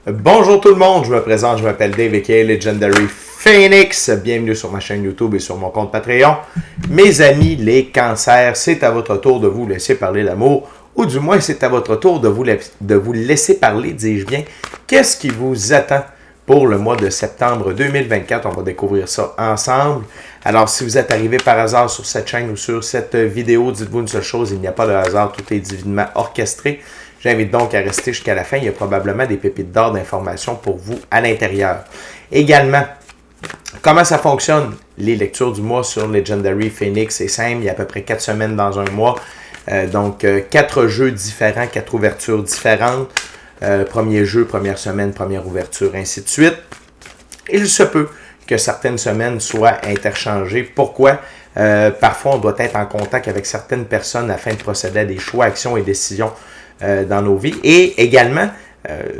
Bonjour tout le monde, je me présente, je m'appelle Dave aka Legendary Phoenix. Bienvenue sur ma chaîne YouTube et sur mon compte Patreon. Mes amis, les cancers, c'est à votre tour de vous laisser parler l'amour, ou du moins c'est à votre tour de vous laisser parler, dis-je bien. Qu'est-ce qui vous attend pour le mois de septembre 2024? On va découvrir ça ensemble. Alors, si vous êtes arrivé par hasard sur cette chaîne ou sur cette vidéo, dites-vous une seule chose, il n'y a pas de hasard, tout est divinement orchestré. J'invite donc à rester jusqu'à la fin. Il y a probablement des pépites d'or d'informations pour vous à l'intérieur. Également, comment ça fonctionne? Les lectures du mois sur Legendary Phoenix, c'est simple. Il y a à peu près 4 semaines dans un mois. Donc, 4 jeux différents, 4 ouvertures différentes. Premier jeu, première semaine, première ouverture, ainsi de suite. Il se peut que certaines semaines soient interchangées. Pourquoi? Parfois, on doit être en contact avec certaines personnes afin de procéder à des choix, actions et décisions dans nos vies. Et également,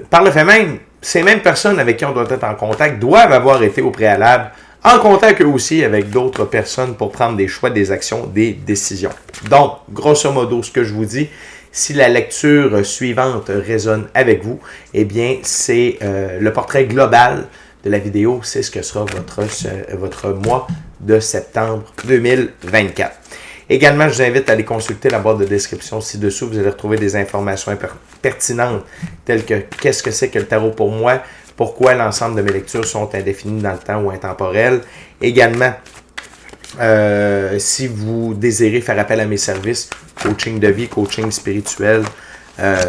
par le fait même, ces mêmes personnes avec qui on doit être en contact doivent avoir été au préalable en contact eux aussi avec d'autres personnes pour prendre des choix, des actions, des décisions. Donc, grosso modo, ce que je vous dis, si la lecture suivante résonne avec vous, eh bien, c'est le portrait global de la vidéo, c'est ce que sera votre mois de septembre 2024. Également, je vous invite à aller consulter la boîte de description ci-dessous. Vous allez retrouver des informations pertinentes telles que qu'est-ce que c'est que le tarot pour moi, pourquoi l'ensemble de mes lectures sont indéfinies dans le temps ou intemporelles. Également, si vous désirez faire appel à mes services, coaching de vie, coaching spirituel,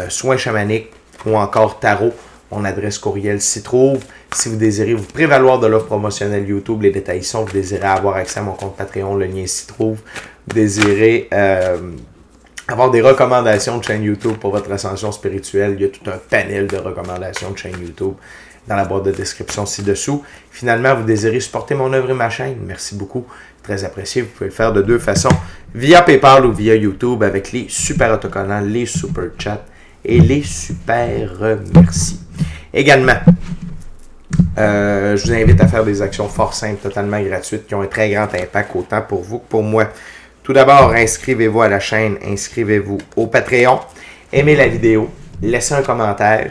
soins chamaniques ou encore tarot, mon adresse courriel s'y trouve. Si vous désirez vous prévaloir de l'offre promotionnelle YouTube, les détails y sont. Vous désirez avoir accès à mon compte Patreon, le lien s'y trouve. Vous désirez avoir des recommandations de chaîne YouTube pour votre ascension spirituelle, il y a tout un panel de recommandations de chaîne YouTube dans la boîte de description ci-dessous. Finalement, vous désirez supporter mon œuvre et ma chaîne, merci beaucoup, très apprécié. Vous pouvez le faire de deux façons, via PayPal ou via YouTube avec les super autocollants, les super chats et les super merci. Également, je vous invite à faire des actions fort simples, totalement gratuites, qui ont un très grand impact autant pour vous que pour moi. Tout d'abord, inscrivez-vous à la chaîne, inscrivez-vous au Patreon, aimez la vidéo, laissez un commentaire,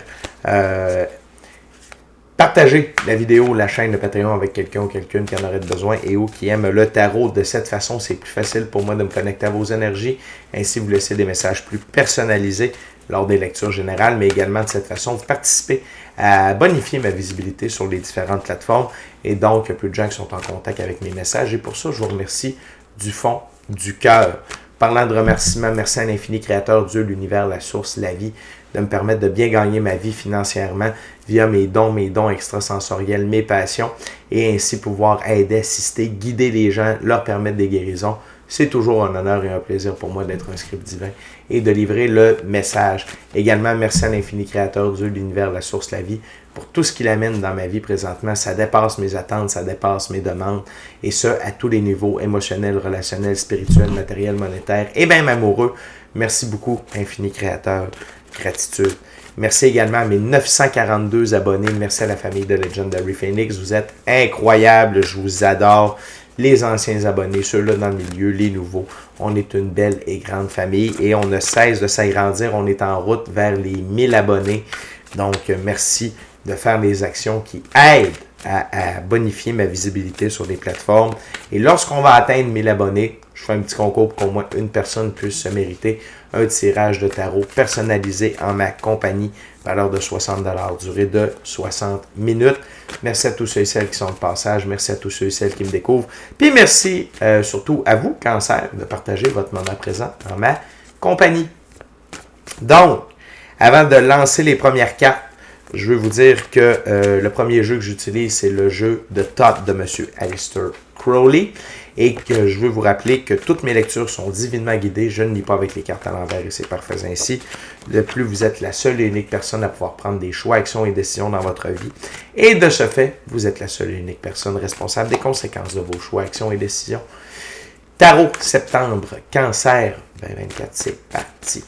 partagez la vidéo, la chaîne de Patreon avec quelqu'un ou quelqu'une qui en aurait besoin et ou qui aime le tarot. De cette façon, c'est plus facile pour moi de me connecter à vos énergies. Ainsi, vous laissez des messages plus personnalisés lors des lectures générales, mais également de cette façon, vous participez à bonifier ma visibilité sur les différentes plateformes et donc, il y a peu de gens qui sont en contact avec mes messages et pour ça, je vous remercie du fond du cœur. Parlant de remerciements, merci à l'infini créateur, Dieu, l'univers, la source, la vie, de me permettre de bien gagner ma vie financièrement via mes dons extrasensoriels, mes passions, et ainsi pouvoir aider, assister, guider les gens, leur permettre des guérisons. C'est toujours un honneur et un plaisir pour moi d'être un script divin et de livrer le message. Également, merci à l'infini créateur, Dieu, l'univers, la source, la vie, pour tout ce qu'il amène dans ma vie présentement. Ça dépasse mes attentes, ça dépasse mes demandes, et ce, à tous les niveaux, émotionnels, relationnels, spirituels, matériels, monétaires et même amoureux. Merci beaucoup, infini créateur. Gratitude. Merci également à mes 942 abonnés. Merci à la famille de Legendary Phoenix. Vous êtes incroyables. Je vous adore. Les anciens abonnés, ceux-là dans le milieu, les nouveaux. On est une belle et grande famille et on ne cesse de s'agrandir. On est en route vers les 1000 abonnés. Donc, merci de faire des actions qui aident à bonifier ma visibilité sur les plateformes. Et lorsqu'on va atteindre 1000 abonnés, je fais un petit concours pour qu'au moins une personne puisse se mériter un tirage de tarot personnalisé en ma compagnie, valeur de 60 $, durée de 60 minutes. Merci à tous ceux et celles qui sont de passage. Merci à tous ceux et celles qui me découvrent. Puis merci surtout à vous, Cancer, de partager votre moment présent en ma compagnie. Donc, avant de lancer les premières cartes, je veux vous dire que le premier jeu que j'utilise, c'est le jeu de Thoth de M. Aleister Crowley. Et que je veux vous rappeler que toutes mes lectures sont divinement guidées. Je ne lis pas avec les cartes à l'envers et c'est parfait ainsi. De plus, vous êtes la seule et unique personne à pouvoir prendre des choix, actions et décisions dans votre vie. Et de ce fait, vous êtes la seule et unique personne responsable des conséquences de vos choix, actions et décisions. Tarot, septembre, Cancer, 2024, c'est parti.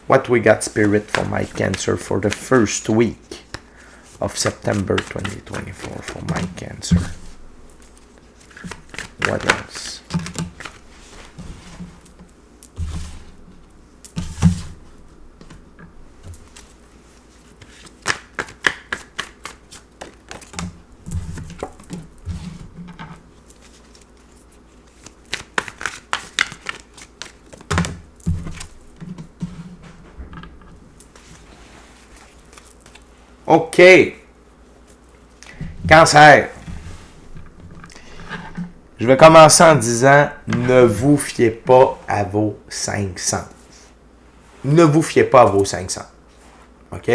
What we got, Spirit, for my Cancer for the first week of September 2024 for my Cancer. What else? OK. Cancer. Je vais commencer en disant, ne vous fiez pas à vos 5 sens. Ne vous fiez pas à vos 5 sens. OK?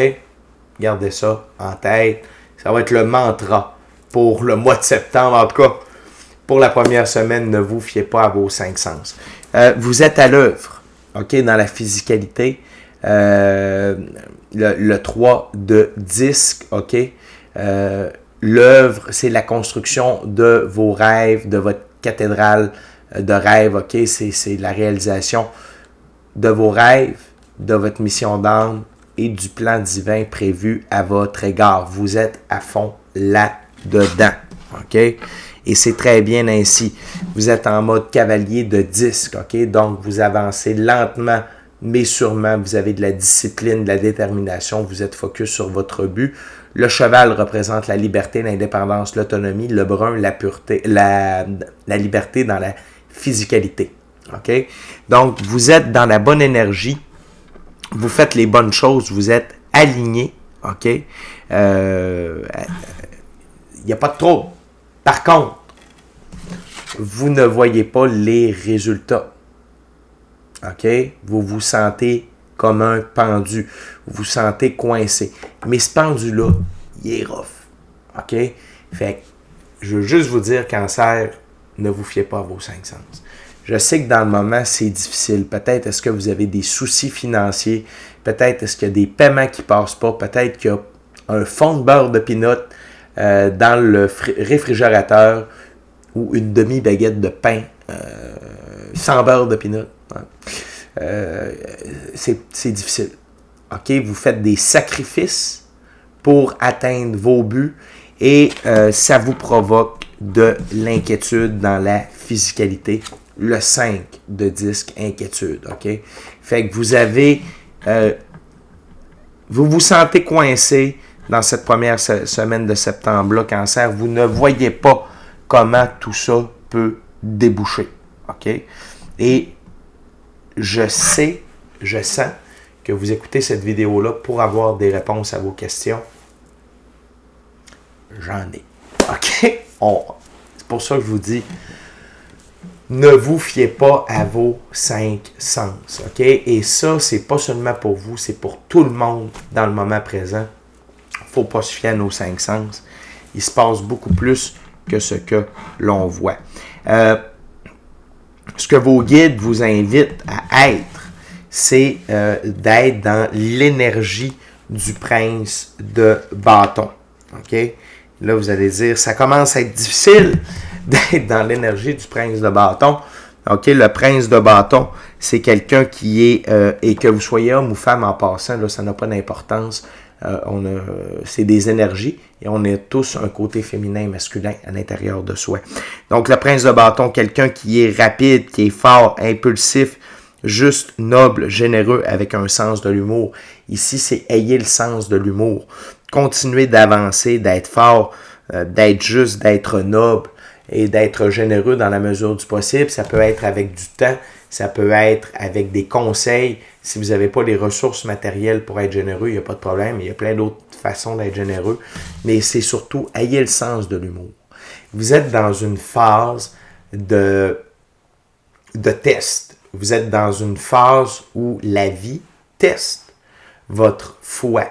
Gardez ça en tête. Ça va être le mantra pour le mois de septembre. En tout cas, pour la première semaine, ne vous fiez pas à vos 5 sens. Vous êtes à l'œuvre, OK, dans la physicalité. Le 3 de disque, OK? L'œuvre, c'est la construction de vos rêves, de votre cathédrale de rêve, OK? C'est la réalisation de vos rêves, de votre mission d'âme et du plan divin prévu à votre égard. Vous êtes à fond là-dedans, OK? Et c'est très bien ainsi. Vous êtes en mode cavalier de disque, OK? Donc, vous avancez lentement, mais sûrement. Vous avez de la discipline, de la détermination. Vous êtes focus sur votre but. Le cheval représente la liberté, l'indépendance, l'autonomie. Le brun, la pureté, la liberté dans la physicalité, OK? Donc, vous êtes dans la bonne énergie. Vous faites les bonnes choses. Vous êtes aligné, OK? Il n'y a pas de trouble. Par contre, vous ne voyez pas les résultats. OK? Vous vous sentez comme un pendu. Vous vous sentez coincé. Mais ce pendu-là, il est rough. OK? Fait que, je veux juste vous dire, cancer, ne vous fiez pas à vos 5 sens. Je sais que dans le moment, c'est difficile. Peut-être est-ce que vous avez des soucis financiers. Peut-être est-ce qu'il y a des paiements qui ne passent pas. Peut-être qu'il y a un fond de beurre de peanut dans le réfrigérateur ou une demi-baguette de pain sans beurre de peanut. C'est difficile. OK? Vous faites des sacrifices pour atteindre vos buts et ça vous provoque de l'inquiétude dans la physicalité. Le 5 de disque, inquiétude. OK? Fait que vous avez... vous vous sentez coincé dans cette première semaine de septembre-là, cancer. Vous ne voyez pas comment tout ça peut déboucher. OK? Et je sens que vous écoutez cette vidéo-là pour avoir des réponses à vos questions. J'en ai. OK? C'est pour ça que je vous dis, ne vous fiez pas à vos 5 sens. OK? Et ça, c'est pas seulement pour vous, c'est pour tout le monde dans le moment présent. Il ne faut pas se fier à nos 5 sens. Il se passe beaucoup plus que ce que l'on voit. Ce que vos guides vous invitent à être, c'est d'être dans l'énergie du prince de bâton. OK? Là, vous allez dire, ça commence à être difficile d'être dans l'énergie du prince de bâton. OK? Le prince de bâton, c'est quelqu'un qui est, et que vous soyez homme ou femme en passant, là, ça n'a pas d'importance. C'est des énergies et on a tous un côté féminin et masculin à l'intérieur de soi. Donc, le prince de bâton, quelqu'un qui est rapide, qui est fort, impulsif, juste, noble, généreux, avec un sens de l'humour. Ici, c'est ayez le sens de l'humour. Continuez d'avancer, d'être fort, d'être juste, d'être noble et d'être généreux dans la mesure du possible. Ça peut être avec du temps, ça peut être avec des conseils. Si vous n'avez pas les ressources matérielles pour être généreux, il n'y a pas de problème. Il y a plein d'autres façons d'être généreux. Mais c'est surtout, ayez le sens de l'humour. Vous êtes dans une phase de test. Vous êtes dans une phase où la vie teste votre foi,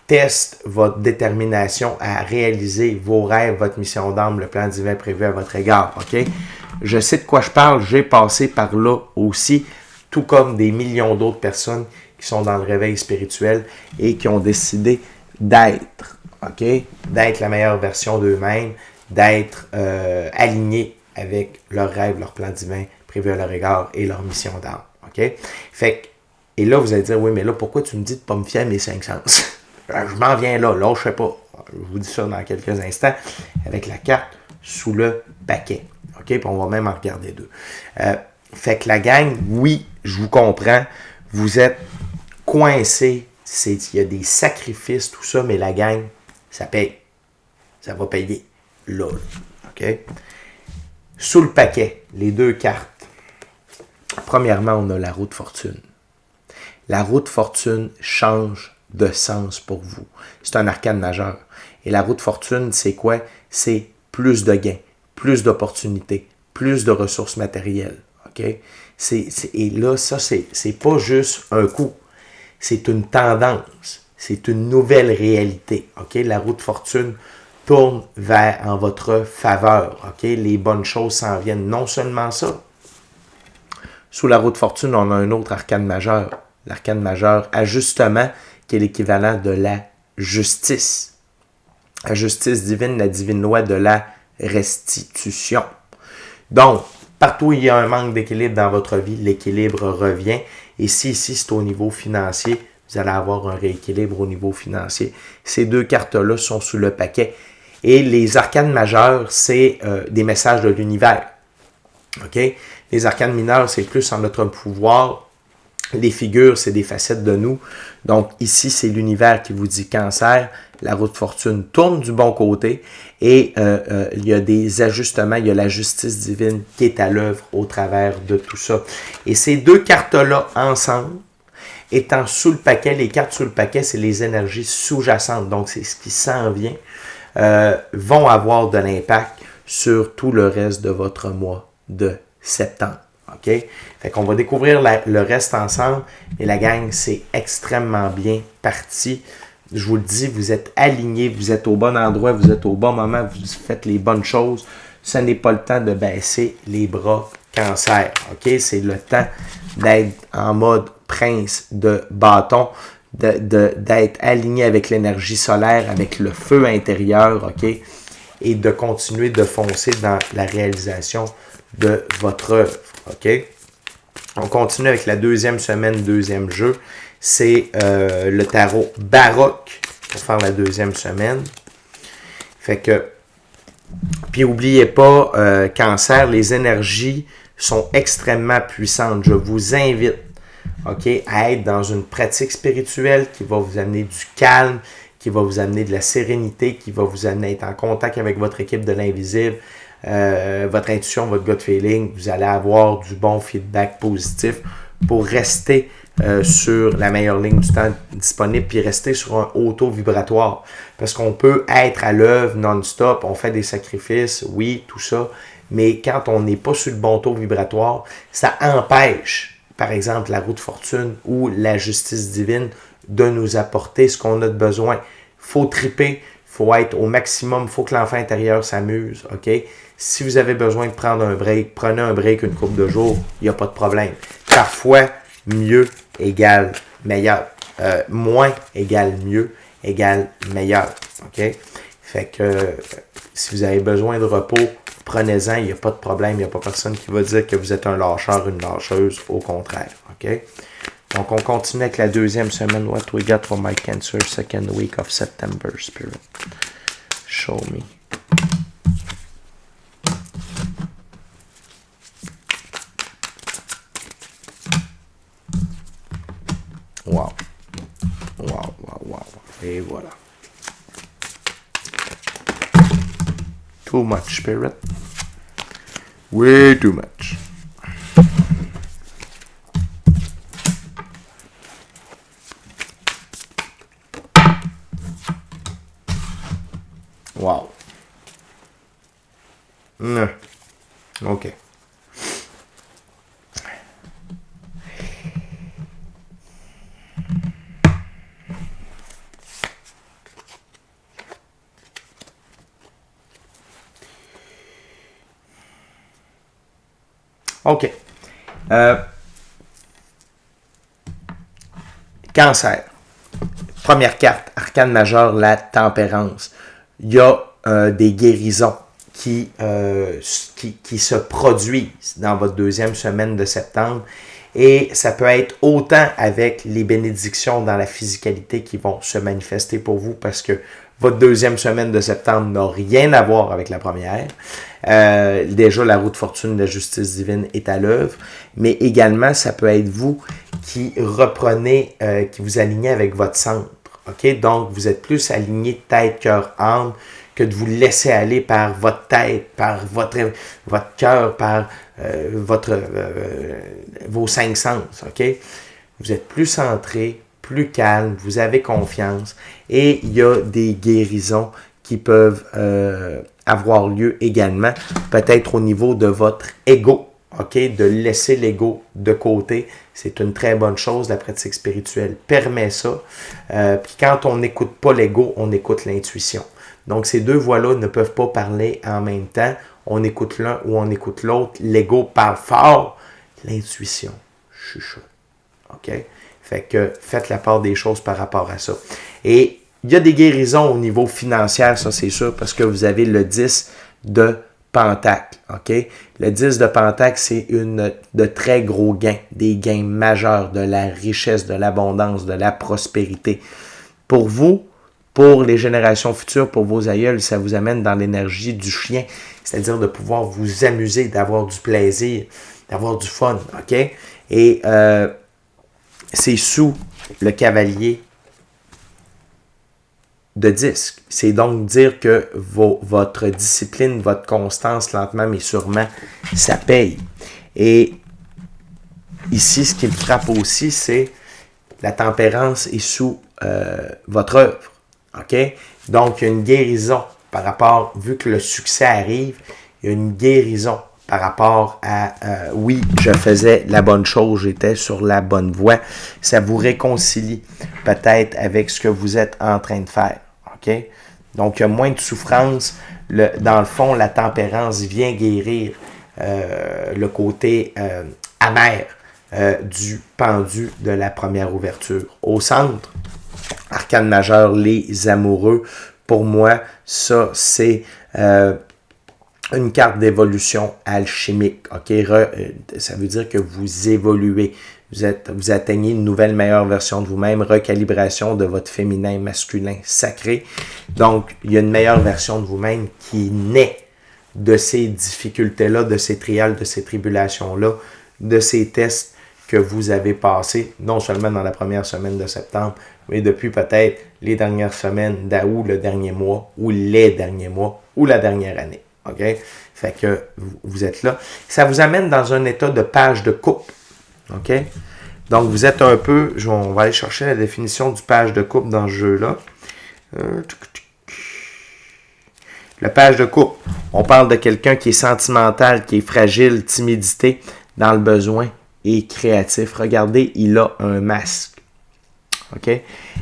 teste votre détermination à réaliser vos rêves, votre mission d'âme, le plan divin prévu à votre égard. OK? Je sais de quoi je parle, j'ai passé par là aussi, tout comme des millions d'autres personnes qui sont dans le réveil spirituel et qui ont décidé d'être, OK? D'être la meilleure version d'eux-mêmes, d'être alignés avec leurs rêves, leur plan divin prévu à leur égard et leur mission d'âme. OK? Fait que, et là, vous allez dire, oui, mais là, pourquoi tu me dis de ne pas me fier à mes 5 sens? Je m'en viens là, je sais pas. Je vous dis ça dans quelques instants avec la carte sous le paquet. OK? Puis on va même en regarder deux. Fait que la gang, oui, je vous comprends. Vous êtes coincés. Il y a des sacrifices, tout ça, mais la gang, ça paye. Ça va payer là. OK? Sous le paquet, les deux cartes. Premièrement, on a la roue de fortune. La roue de fortune change de sens pour vous. C'est un arcane majeur. Et la roue de fortune, c'est quoi? C'est plus de gains, plus d'opportunités, plus de ressources matérielles. OK? Et là, ça, c'est pas juste un coup. C'est une tendance. C'est une nouvelle réalité. OK? La roue de fortune tourne en votre faveur. OK? Les bonnes choses s'en viennent. Non seulement ça. Sous la roue de fortune, on a un autre arcane majeur. L'arcane majeur, ajustement, qui est l'équivalent de la justice. La justice divine, la divine loi de la restitution. Donc, partout où il y a un manque d'équilibre dans votre vie, l'équilibre revient. Et si ici, c'est au niveau financier, vous allez avoir un rééquilibre au niveau financier. Ces deux cartes-là sont sous le paquet. Et les arcanes majeurs, c'est des messages de l'univers. OK? Les arcanes mineurs, c'est plus en notre pouvoir. Les figures, c'est des facettes de nous. Donc ici, c'est l'univers qui vous dit Cancer. La roue de fortune tourne du bon côté et il y a des ajustements. Il y a la justice divine qui est à l'œuvre au travers de tout ça. Et ces deux cartes-là ensemble, étant sous le paquet, les cartes sous le paquet, c'est les énergies sous-jacentes. Donc c'est ce qui s'en vient, vont avoir de l'impact sur tout le reste de votre mois de septembre. OK? Fait qu'on va découvrir le reste ensemble. Et la gang, c'est extrêmement bien parti. Je vous le dis, vous êtes alignés, vous êtes au bon endroit, vous êtes au bon moment, vous faites les bonnes choses. Ce n'est pas le temps de baisser les bras Cancer. OK? C'est le temps d'être en mode prince de bâton, d'être aligné avec l'énergie solaire, avec le feu intérieur, OK? Et de continuer de foncer dans la réalisation de votre œuvre. OK? On continue avec la deuxième semaine, deuxième jeu. C'est le tarot baroque pour faire la deuxième semaine. Fait que, puis n'oubliez pas, Cancer, les énergies sont extrêmement puissantes. Je vous invite, OK, à être dans une pratique spirituelle qui va vous amener du calme, qui va vous amener de la sérénité, qui va vous amener à être en contact avec votre équipe de l'invisible, votre intuition, votre gut feeling. Vous allez avoir du bon feedback positif pour rester sur la meilleure ligne du temps disponible puis rester sur un haut taux vibratoire. Parce qu'on peut être à l'œuvre non-stop, on fait des sacrifices, oui, tout ça, mais quand on n'est pas sur le bon taux vibratoire, ça empêche, par exemple, la roue de fortune ou la justice divine de nous apporter ce qu'on a de besoin. Il faut triper, il faut être au maximum, il faut que l'enfant intérieur s'amuse, OK? Si vous avez besoin de prendre un break, prenez un break une couple de jours, il n'y a pas de problème. Parfois, mieux égale meilleur. Moins égale mieux égale meilleur, OK? Fait que si vous avez besoin de repos, prenez-en, il n'y a pas de problème, il n'y a pas personne qui va dire que vous êtes un lâcheur, une lâcheuse, au contraire, OK? Donc, on continue avec la deuxième semaine. What we got for my Cancer second week of September, Spirit? Show me. Wow. Wow, wow, wow. Et voilà. Too much, Spirit. Way too much. Wow. OK. OK. Cancer. Première carte, arcane majeur, la tempérance. Il y a des guérisons qui se produisent dans votre deuxième semaine de septembre. Et ça peut être autant avec les bénédictions dans la physicalité qui vont se manifester pour vous parce que votre deuxième semaine de septembre n'a rien à voir avec la première. Déjà, la roue de fortune de la justice divine est à l'œuvre. Mais également, ça peut être vous qui reprenez, qui vous alignez avec votre centre. OK? Donc, vous êtes plus aligné tête, cœur, âme que de vous laisser aller par votre tête, par votre cœur, par vos cinq sens. OK? Vous êtes plus centré, plus calme, vous avez confiance et il y a des guérisons qui peuvent avoir lieu également, peut-être au niveau de votre ego. OK, de laisser l'ego de côté, c'est une très bonne chose. La pratique spirituelle permet ça. Puis quand on n'écoute pas l'ego, on écoute l'intuition. Donc, ces deux voix-là ne peuvent pas parler en même temps. On écoute l'un ou on écoute l'autre. L'ego parle fort. L'intuition chuchote. OK? Fait que faites la part des choses par rapport à ça. Et il y a des guérisons au niveau financier, ça c'est sûr, parce que vous avez le 10 de Pentacle, OK? Le 10 de Pentacle, c'est de très gros gains, des gains majeurs, de la richesse, de l'abondance, de la prospérité. Pour vous, pour les générations futures, pour vos aïeuls, ça vous amène dans l'énergie du chien, c'est-à-dire de pouvoir vous amuser, d'avoir du plaisir, d'avoir du fun, OK? Et c'est sous le cavalier de disque. C'est donc dire que votre discipline, votre constance, lentement mais sûrement, ça paye. Et ici, ce qui me frappe aussi, c'est la tempérance est sous votre œuvre. OK? Donc, il y a une guérison par rapport, vu que le succès arrive, il y a une guérison par rapport à, oui, je faisais la bonne chose, j'étais sur la bonne voie. Ça vous réconcilie peut-être avec ce que vous êtes en train de faire. OK? Donc, il y a moins de souffrance. Dans le fond, la tempérance vient guérir le côté amer du pendu de la première ouverture. Au centre, arcane majeur, les amoureux. Pour moi, ça, c'est une carte d'évolution alchimique. OK? Ça veut dire que vous évoluez. Vous atteignez une nouvelle, meilleure version de vous-même, recalibration de votre féminin masculin sacré. Donc, il y a une meilleure version de vous-même qui naît de ces difficultés-là, de ces trials, de ces tribulations-là, de ces tests que vous avez passés, non seulement dans la première semaine de septembre, mais depuis peut-être les dernières semaines d'août, le dernier mois, ou les derniers mois, ou la dernière année. OK? Fait que vous êtes là. Ça vous amène dans un état de page de coupe. OK? Donc, vous êtes un peu... On va aller chercher la définition du page de coupe dans ce jeu-là. Le page de coupe, on parle de quelqu'un qui est sentimental, qui est fragile, timidité, dans le besoin et créatif. Regardez, il a un masque. OK?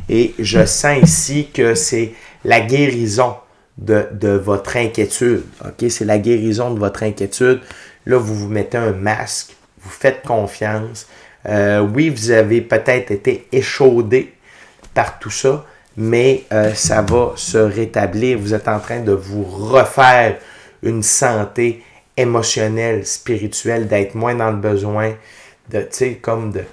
Et je sens ici que c'est la guérison de votre inquiétude. OK? C'est la guérison de votre inquiétude. Là, vous vous mettez un masque. Vous faites confiance. Oui, vous avez peut-être été échaudé par tout ça, mais ça va se rétablir. Vous êtes en train de vous refaire une santé émotionnelle, spirituelle, d'être moins dans le besoin, de, tu sais, comme de...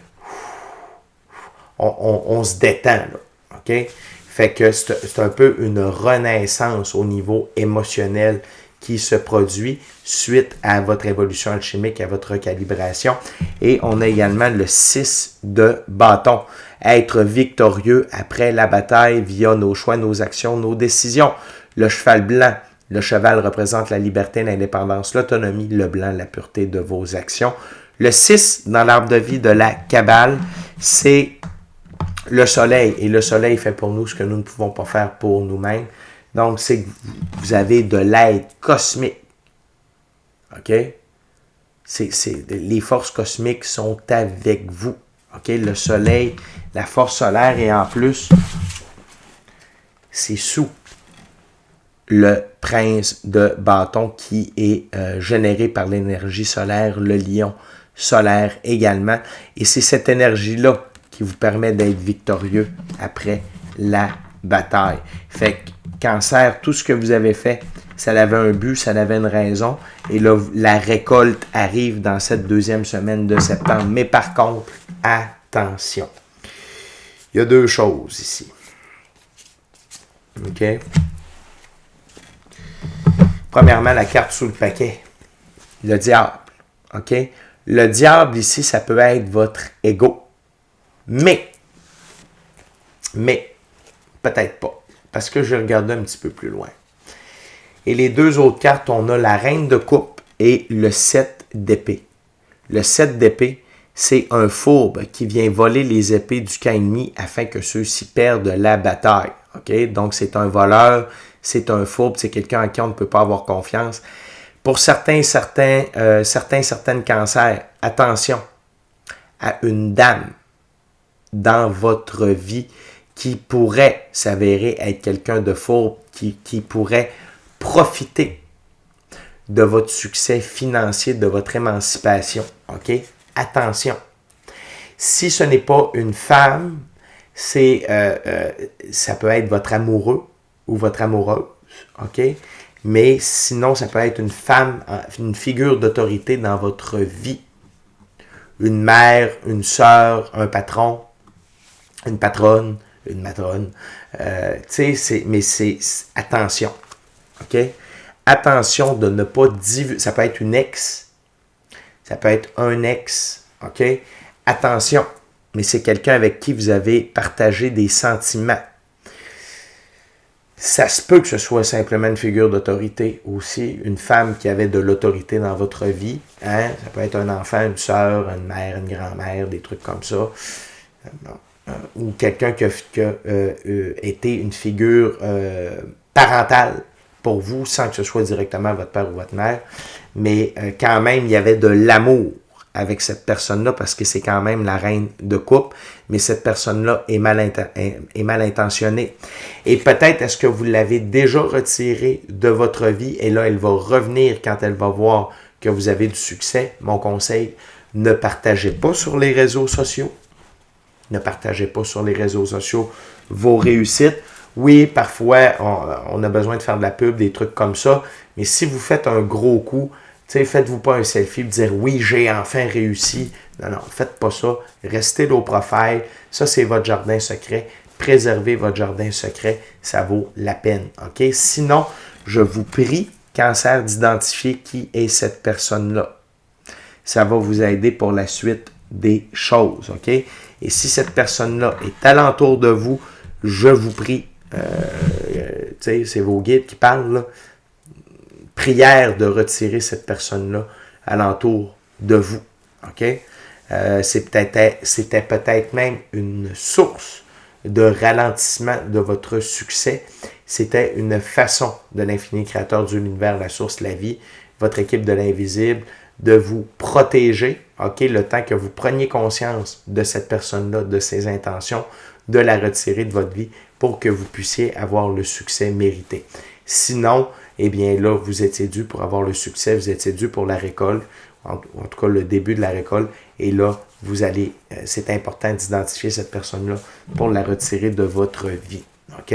On se détend, là. OK? Fait que c'est un peu une renaissance au niveau émotionnel qui se produit suite à votre évolution alchimique, à votre recalibration. Et on a également le 6 de bâton. Être victorieux après la bataille via nos choix, nos actions, nos décisions. Le cheval blanc. Le cheval représente la liberté, l'indépendance, l'autonomie. Le blanc, la pureté de vos actions. Le 6 dans l'arbre de vie de la Kabbale, c'est le soleil. Et le soleil fait pour nous ce que nous ne pouvons pas faire pour nous-mêmes. Donc, c'est que vous avez de l'aide cosmique. OK? Les forces cosmiques sont avec vous. OK? Le soleil, la force solaire, et en plus, c'est sous le prince de bâton qui est généré par l'énergie solaire, le lion solaire également. Et c'est cette énergie-là qui vous permet d'être victorieux après la bataille. Fait que Cancer, tout ce que vous avez fait, ça avait un but, ça avait une raison. Et là, la récolte arrive dans cette deuxième semaine de septembre. Mais par contre, attention. Il y a deux choses ici. OK? Premièrement, la carte sous le paquet. Le diable. OK? Le diable ici, ça peut être votre ego. Mais, peut-être pas. Parce que je regardais un petit peu plus loin. Et les deux autres cartes, on a la reine de coupe et le 7 d'épée. Le 7 d'épée, c'est un fourbe qui vient voler les épées du camp ennemi afin que ceux-ci perdent la bataille. Okay? Donc, c'est un voleur, c'est un fourbe, c'est quelqu'un en qui on ne peut pas avoir confiance. Pour certains cancers, attention à une dame dans votre vie qui pourrait s'avérer être quelqu'un de fourbe, qui pourrait profiter de votre succès financier, de votre émancipation. OK? Attention. Si ce n'est pas une femme, ça peut être votre amoureux ou votre amoureuse. OK? Mais sinon, ça peut être une femme, une figure d'autorité dans votre vie. Une mère, une sœur, un patron, une patronne, une matrone. Mais c'est attention. OK? Attention de ne pas divulguer. Ça peut être une ex. Ça peut être un ex. OK? Attention. Mais c'est quelqu'un avec qui vous avez partagé des sentiments. Ça se peut que ce soit simplement une figure d'autorité aussi. Une femme qui avait de l'autorité dans votre vie. Hein? Ça peut être un enfant, une sœur, une mère, une grand-mère, des trucs comme ça. Ou quelqu'un qui a été une figure parentale pour vous, sans que ce soit directement votre père ou votre mère. Mais quand même, il y avait de l'amour avec cette personne-là, parce que c'est quand même la reine de coupe, mais cette personne-là est mal intentionnée. Et peut-être est-ce que vous l'avez déjà retirée de votre vie, et là, elle va revenir quand elle va voir que vous avez du succès. Mon conseil, ne partagez pas sur les réseaux sociaux. Ne partagez pas sur les réseaux sociaux vos réussites. Oui, parfois, on a besoin de faire de la pub, des trucs comme ça, mais si vous faites un gros coup, faites-vous pas un selfie et dire « Oui, j'ai enfin réussi ». Non, faites pas ça. Restez low profile. Ça, c'est votre jardin secret. Préservez votre jardin secret. Ça vaut la peine. OK? Sinon, je vous prie, cancer, d'identifier qui est cette personne-là. Ça va vous aider pour la suite des choses. OK? Et si cette personne-là est alentour de vous, je vous prie, c'est vos guides qui parlent, là, prière de retirer cette personne-là alentour de vous. OK? C'était peut-être même une source de ralentissement de votre succès. C'était une façon de l'infini créateur de l'univers, la source, la vie, votre équipe de l'invisible, de vous protéger, OK, le temps que vous preniez conscience de cette personne-là, de ses intentions, de la retirer de votre vie pour que vous puissiez avoir le succès mérité. Sinon, eh bien là, vous étiez dû pour avoir le succès, vous étiez dû pour la récolte, en tout cas le début de la récolte, et là, vous allez, c'est important d'identifier cette personne-là pour la retirer de votre vie. OK?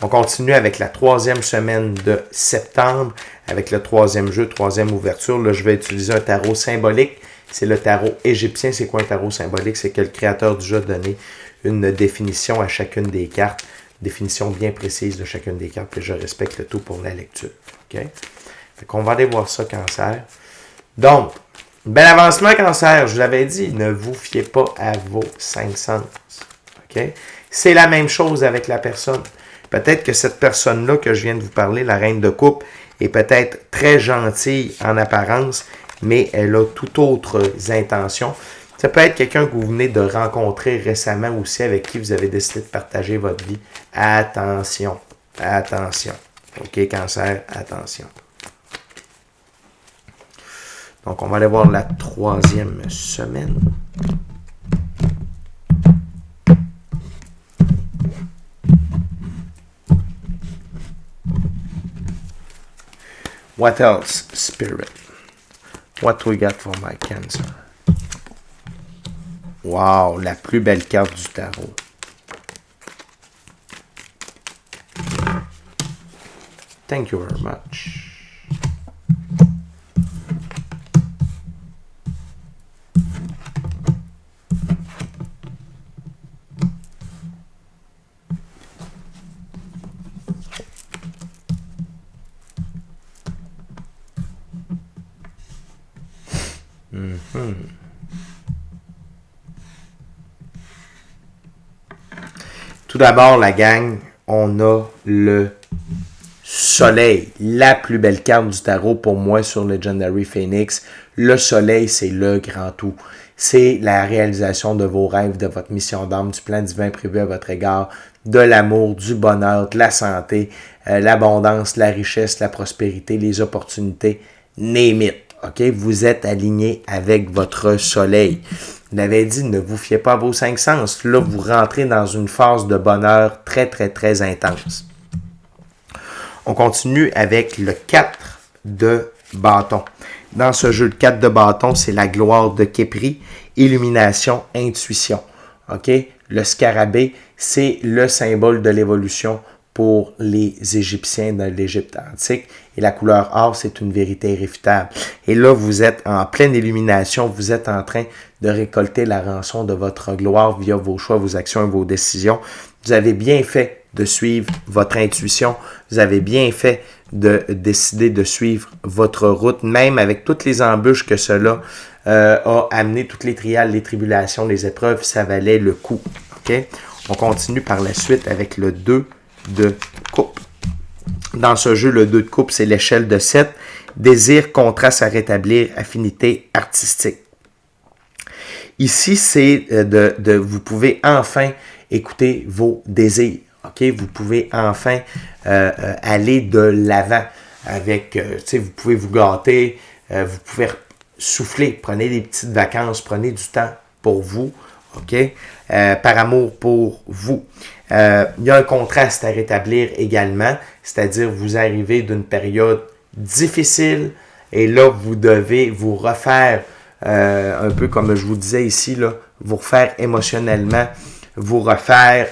On continue avec la 3e semaine de septembre, avec le 3e jeu, 3e ouverture. Là, je vais utiliser un tarot symbolique. C'est le tarot égyptien. C'est quoi un tarot symbolique? C'est que le créateur du jeu a donné une définition à chacune des cartes, définition bien précise de chacune des cartes, que je respecte le tout pour la lecture. OK? Fait qu'on va aller voir ça, cancer. Donc, bel avancement, cancer. Je vous l'avais dit, ne vous fiez pas à vos 5 sens. OK? C'est la même chose avec la personne. Peut-être que cette personne-là que je viens de vous parler, la reine de coupe, est peut-être très gentille en apparence, mais elle a tout autres intentions. Ça peut être quelqu'un que vous venez de rencontrer récemment aussi, avec qui vous avez décidé de partager votre vie. Attention, attention. OK, cancer, attention. Donc, on va aller voir la 3e semaine. What else, Spirit? What we got for my Cancer? Wow, la plus belle carte du tarot. Thank you very much. Tout d'abord, la gang, on a le Soleil, la plus belle carte du tarot pour moi sur Legendary Phoenix. Le soleil, c'est le grand tout. C'est la réalisation de vos rêves, de votre mission d'âme, du plan divin prévu à votre égard, de l'amour, du bonheur, de la santé, l'abondance, la richesse, la prospérité, les opportunités, name it. Okay? Vous êtes aligné avec votre soleil. Je l'avais dit, ne vous fiez pas à vos 5 sens. Là, vous rentrez dans une phase de bonheur très, très, très intense. On continue avec le 4 de bâton. Dans ce jeu, le 4 de bâton, c'est la gloire de Khepri, illumination, intuition. OK? Le scarabée, c'est le symbole de l'évolution pour les Égyptiens dans l'Égypte antique. Et la couleur or, c'est une vérité irréfutable. Et là, vous êtes en pleine illumination, vous êtes en train de récolter la rançon de votre gloire via vos choix, vos actions et vos décisions. Vous avez bien fait de suivre votre intuition. Vous avez bien fait de décider de suivre votre route, même avec toutes les embûches que cela a amené, toutes les trials, les tribulations, les épreuves, ça valait le coup. Okay? On continue par la suite avec le 2 de coupe. Dans ce jeu, le 2 de coupe, c'est l'échelle de 7. Désir, contraste à rétablir, affinité artistique. Ici, c'est vous pouvez enfin écouter vos désirs. Okay? Vous pouvez enfin aller de l'avant avec, vous pouvez vous gâter, vous pouvez souffler, prenez des petites vacances, prenez du temps pour vous, ok? Par amour pour vous. Il y a un contraste à rétablir également, c'est-à-dire vous arrivez d'une période difficile et là, vous devez vous refaire, un peu comme je vous disais ici, là, vous refaire émotionnellement, vous refaire,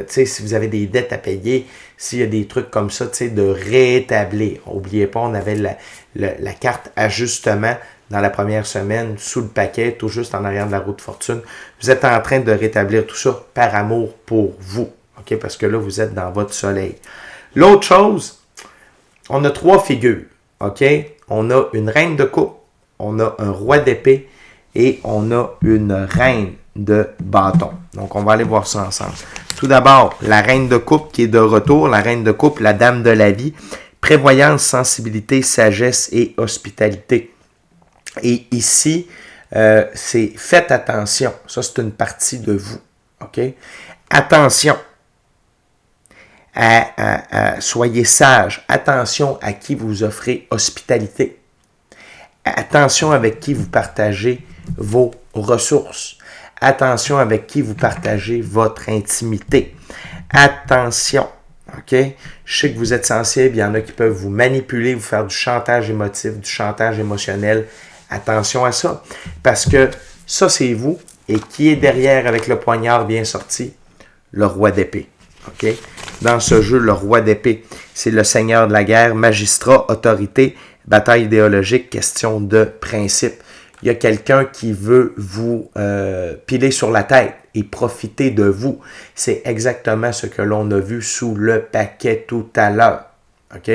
si vous avez des dettes à payer, s'il y a des trucs comme ça, de rétablir. N'oubliez pas, on avait la carte ajustement dans la première semaine, sous le paquet, tout juste en arrière de la roue de fortune. Vous êtes en train de rétablir tout ça par amour pour vous, ok? Parce que là, vous êtes dans votre soleil. L'autre chose, on a 3 figures, ok? On a une reine de coupe, on a un roi d'épée et on a une reine de bâton. Donc, on va aller voir ça ensemble. Tout d'abord, la reine de coupe qui est de retour, la reine de coupe, la dame de la vie, prévoyance, sensibilité, sagesse et hospitalité. Et ici, c'est faites attention. Ça, c'est une partie de vous. OK? Attention. Soyez sage. Attention à qui vous offrez hospitalité. Attention avec qui vous partagez vos ressources. Attention avec qui vous partagez votre intimité. Attention. OK? Je sais que vous êtes sensible. Il y en a qui peuvent vous manipuler, vous faire du chantage émotif, du chantage émotionnel. Attention à ça, parce que ça, c'est vous. Et qui est derrière avec le poignard bien sorti? Le roi d'épée. OK? Dans ce jeu, le roi d'épée, c'est le seigneur de la guerre, magistrat, autorité, bataille idéologique, question de principe. Il y a quelqu'un qui veut vous piler sur la tête et profiter de vous. C'est exactement ce que l'on a vu sous le paquet tout à l'heure. OK?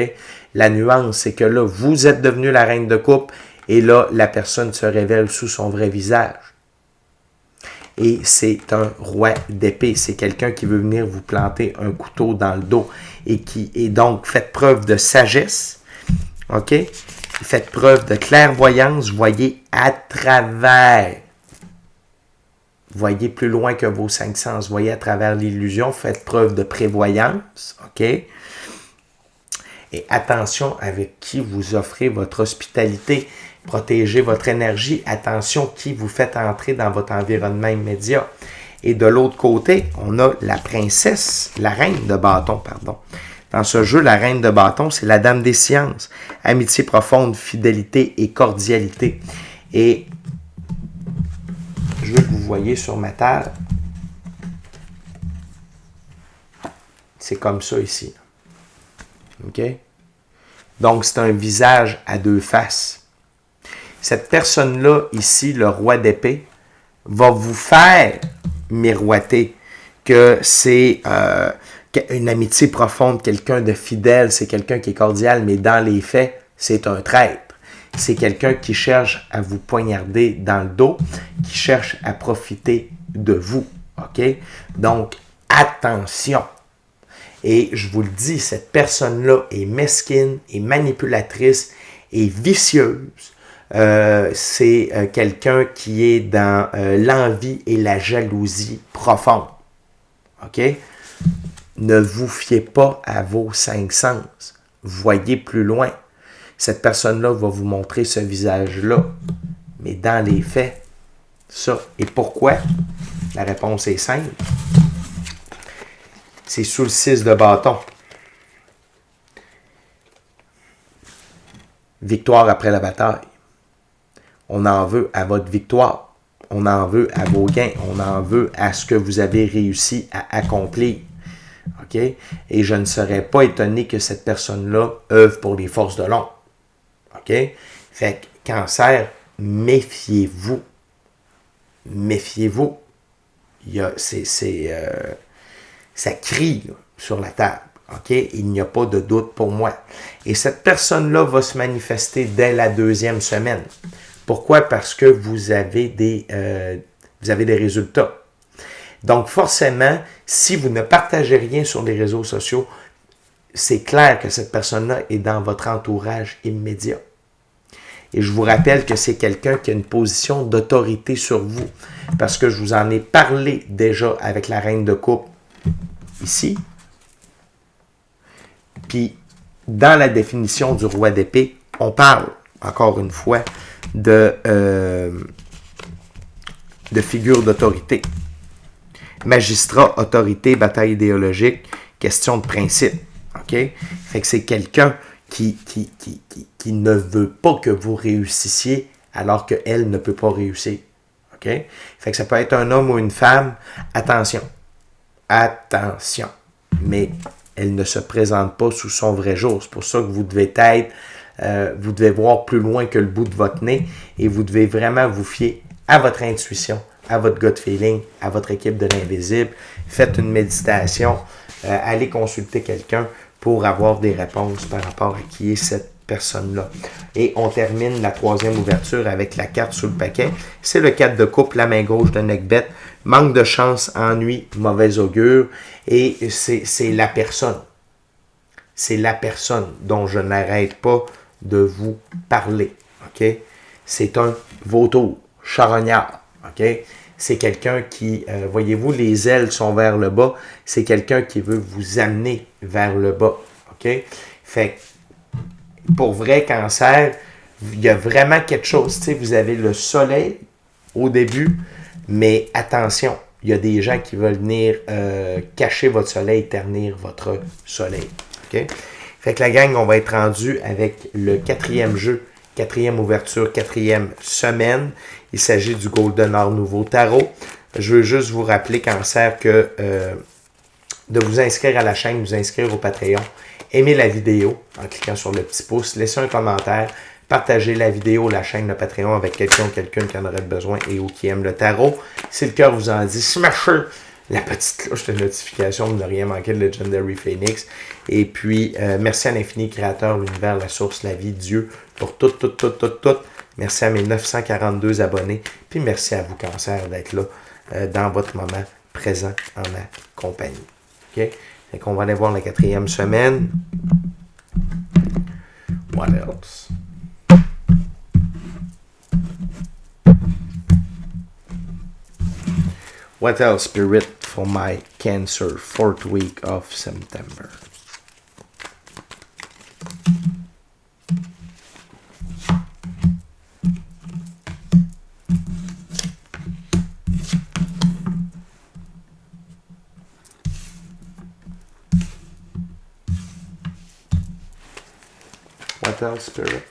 La nuance, c'est que là, vous êtes devenu la reine de coupe. Et là, la personne se révèle sous son vrai visage. Et c'est un roi d'épée. C'est quelqu'un qui veut venir vous planter un couteau dans le dos. Et qui est donc, faites preuve de sagesse. OK? Faites preuve de clairvoyance. Voyez à travers. Voyez plus loin que vos 5 sens. Voyez à travers l'illusion. Faites preuve de prévoyance. OK? Et attention avec qui vous offrez votre hospitalité. Protégez votre énergie. Attention qui vous faites entrer dans votre environnement immédiat. Et de l'autre côté, on a la princesse, la reine de bâton, pardon. Dans ce jeu, la reine de bâton, c'est la dame des sciences. Amitié profonde, fidélité et cordialité. Et je veux que vous voyez sur ma table. C'est comme ça ici. OK? Donc, c'est un visage à 2 faces. Cette personne-là, ici, le roi d'épée, va vous faire miroiter que c'est une amitié profonde, quelqu'un de fidèle, c'est quelqu'un qui est cordial, mais dans les faits, c'est un traître. C'est quelqu'un qui cherche à vous poignarder dans le dos, qui cherche à profiter de vous. OK? Donc, attention. Et je vous le dis, cette personne-là est mesquine, est manipulatrice, est vicieuse. C'est quelqu'un qui est dans l'envie et la jalousie profonde. OK? Ne vous fiez pas à vos 5 sens. Voyez plus loin. Cette personne-là va vous montrer ce visage-là. Mais dans les faits, ça. Et pourquoi? La réponse est simple. C'est sous le 6 de bâton. Victoire après la bataille. On en veut à votre victoire. On en veut à vos gains. On en veut à ce que vous avez réussi à accomplir. OK? Et je ne serais pas étonné que cette personne-là œuvre pour les forces de l'ombre. OK? Fait que Cancer, méfiez-vous. Méfiez-vous. Ça crie là, sur la table. OK? Il n'y a pas de doute pour moi. Et cette personne-là va se manifester dès la 2e semaine. Pourquoi? Parce que vous avez des résultats. Donc, forcément, si vous ne partagez rien sur les réseaux sociaux, c'est clair que cette personne-là est dans votre entourage immédiat. Et je vous rappelle que c'est quelqu'un qui a une position d'autorité sur vous. Parce que je vous en ai parlé déjà avec la reine de coupe ici. Puis, dans la définition du roi d'épée, on parle, encore une fois, de figure d'autorité. Magistrat, autorité, bataille idéologique, question de principe. OK? Fait que c'est quelqu'un qui ne veut pas que vous réussissiez alors qu'elle ne peut pas réussir. OK? Fait que ça peut être un homme ou une femme. Attention. Attention. Mais elle ne se présente pas sous son vrai jour. C'est pour ça que vous devez vous devez voir plus loin que le bout de votre nez et vous devez vraiment vous fier à votre intuition, à votre gut feeling, à votre équipe de l'invisible. Faites une méditation. Allez consulter quelqu'un pour avoir des réponses par rapport à qui est cette personne-là. Et on termine la 3e ouverture avec la carte sous le paquet. C'est le 4 de coupe, la main gauche de Necbet. Manque de chance, ennui, mauvais augure. Et c'est la personne. C'est la personne dont je n'arrête pas de vous parler. OK? C'est un vautour, charognard. OK? C'est quelqu'un qui, voyez-vous, les ailes sont vers le bas. C'est quelqu'un qui veut vous amener vers le bas. OK? Fait pour vrai, Cancer, il y a vraiment quelque chose. Tu sais, vous avez le soleil au début, mais attention, il y a des gens qui veulent venir cacher votre soleil, ternir votre soleil. OK? Fait que la gang, on va être rendu avec le 4e jeu, 4e ouverture, 4e semaine. Il s'agit du Golden Art Nouveau Tarot. Je veux juste vous rappeler, Cancer, que de vous inscrire à la chaîne, vous inscrire au Patreon, aimer la vidéo en cliquant sur le petit pouce, laisser un commentaire, partager la vidéo, la chaîne, le Patreon avec quelqu'un ou quelqu'une qui en aurait besoin et ou qui aime le tarot. Si le cœur vous en dit, smasher la petite cloche de notification pour ne rien manquer de Legendary Phoenix. Et puis, merci à l'infini créateur, l'univers, la source, la vie, Dieu, pour tout. Merci à mes 942 abonnés. Puis merci à vous, Cancer, d'être là dans votre moment présent en ma compagnie. OK? Fait qu'on va aller voir la 4e semaine. What else? What else, Spirit, for my Cancer, 4th week of September? What else, Spirit?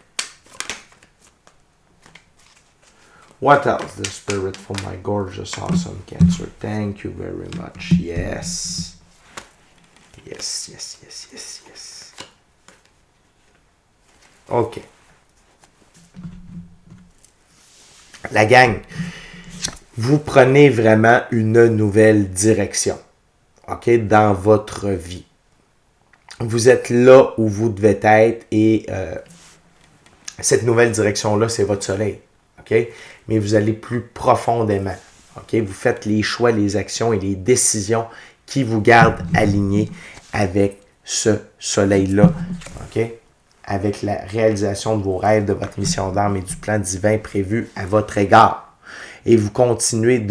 What else, the Spirit, for my gorgeous, awesome Cancer? Thank you very much. Yes. Yes. OK. La gang, vous prenez vraiment une nouvelle direction, OK, dans votre vie. Vous êtes là où vous devez être et cette nouvelle direction-là, c'est votre soleil. OK? Mais vous allez plus profondément. OK? Vous faites les choix, les actions et les décisions qui vous gardent alignés avec ce soleil-là, OK? Avec la réalisation de vos rêves, de votre mission d'âme et du plan divin prévu à votre égard. Et vous continuez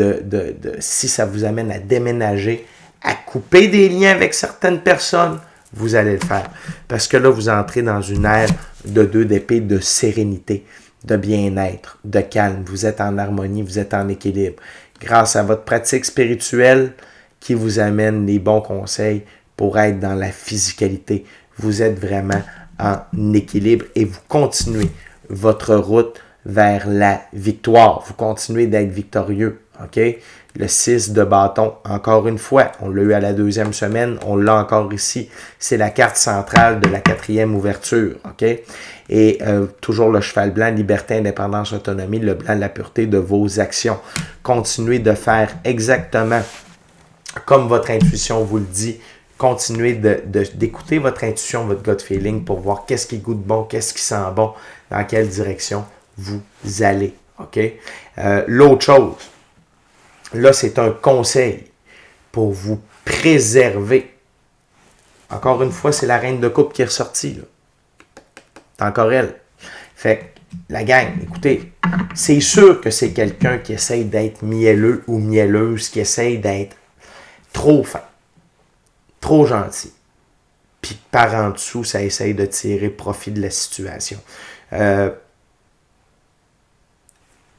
si ça vous amène à déménager, à couper des liens avec certaines personnes, vous allez le faire. Parce que là, vous entrez dans une ère de 2 d'épée, de sérénité, de bien-être, de calme. Vous êtes en harmonie, vous êtes en équilibre. Grâce à votre pratique spirituelle qui vous amène les bons conseils pour être dans la physicalité. Vous êtes vraiment en équilibre et vous continuez votre route vers la victoire. Vous continuez d'être victorieux. OK? Le 6 de bâton, encore une fois, on l'a eu à la 2e semaine, on l'a encore ici. C'est la carte centrale de la 4e ouverture. OK? Et toujours le cheval blanc, liberté, indépendance, autonomie, le blanc de la pureté de vos actions. Continuez de faire exactement comme votre intuition vous le dit. Continuez d'écouter votre intuition, votre gut feeling pour voir qu'est-ce qui goûte bon, qu'est-ce qui sent bon, dans quelle direction vous allez. OK? L'autre chose, là, c'est un conseil pour vous préserver. Encore une fois, c'est la reine de coupe qui est ressortie. Là. C'est encore elle. Fait que, la gang, écoutez, c'est sûr que c'est quelqu'un qui essaye d'être mielleux ou mielleuse, qui essaye d'être trop fin, trop gentil. Puis par en dessous, ça essaye de tirer profit de la situation.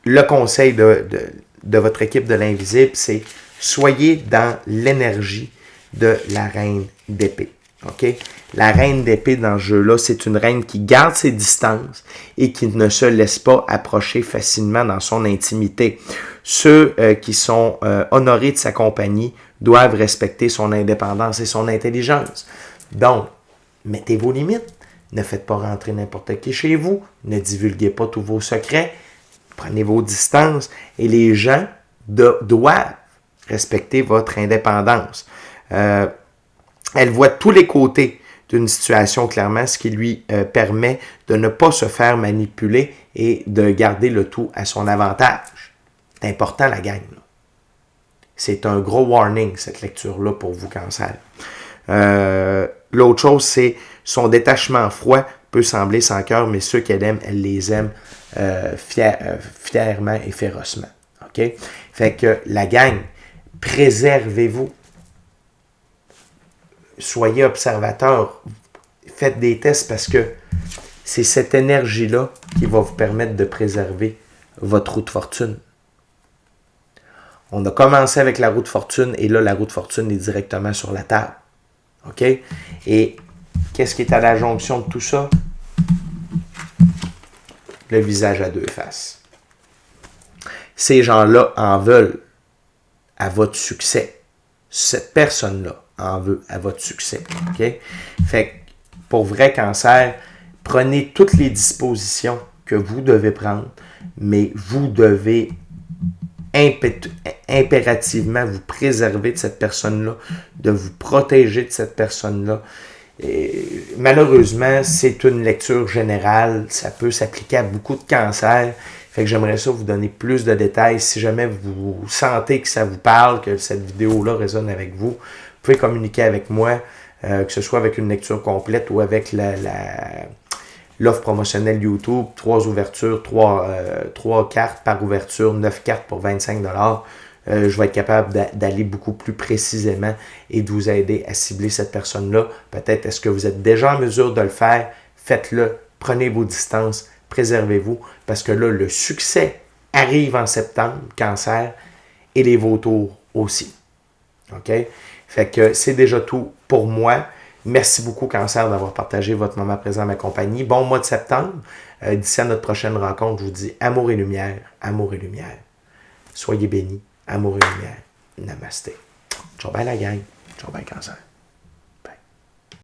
Le conseil de votre équipe de l'invisible, c'est soyez dans l'énergie de la reine d'épée. OK? La reine d'épée dans ce jeu-là, c'est une reine qui garde ses distances et qui ne se laisse pas approcher facilement dans son intimité. Ceux qui sont honorés de sa compagnie doivent respecter son indépendance et son intelligence. Donc, mettez vos limites. Ne faites pas rentrer n'importe qui chez vous. Ne divulguez pas tous vos secrets. Prenez vos distances. Et les gens doivent respecter votre indépendance. Elle voit tous les côtés d'une situation clairement, ce qui lui permet de ne pas se faire manipuler et de garder le tout à son avantage. C'est important, la gang. Là. C'est un gros warning, cette lecture-là, pour vous, Cancer. L'autre chose, c'est son détachement froid peut sembler sans cœur, mais ceux qu'elle aime, elle les aime fièrement et férocement. OK? Fait que la gang, préservez-vous. Soyez observateur. Faites des tests parce que c'est cette énergie-là qui va vous permettre de préserver votre roue de fortune. On a commencé avec la roue de fortune et là, la roue de fortune est directement sur la table. OK? Et qu'est-ce qui est à la jonction de tout ça? Le visage à 2 faces. Ces gens-là en veulent à votre succès. Cette personne-là en veut à votre succès. OK? Fait que, pour vrai, Cancer, prenez toutes les dispositions que vous devez prendre, mais vous devez impérativement vous préserver de cette personne-là, de vous protéger de cette personne-là. Et malheureusement, c'est une lecture générale, ça peut s'appliquer à beaucoup de cancers. Fait que j'aimerais ça vous donner plus de détails. Si jamais vous sentez que ça vous parle, que cette vidéo-là résonne avec vous, vous pouvez communiquer avec moi, que ce soit avec une lecture complète ou avec l'offre promotionnelle YouTube, 3 ouvertures, 3 cartes par ouverture, 9 cartes pour 25 $. Je vais être capable d'aller beaucoup plus précisément et de vous aider à cibler cette personne-là. Peut-être est-ce que vous êtes déjà en mesure de le faire? Faites-le, prenez vos distances, préservez-vous, parce que là, le succès arrive en septembre, Cancer, et les vautours aussi. OK? Fait que c'est déjà tout pour moi. Merci beaucoup, Cancer, d'avoir partagé votre moment présent à ma compagnie. Bon mois de septembre. D'ici à notre prochaine rencontre, je vous dis amour et lumière, amour et lumière. Soyez bénis, amour et lumière. Namasté. Ciao, bye la gang. Ciao, bye, Cancer.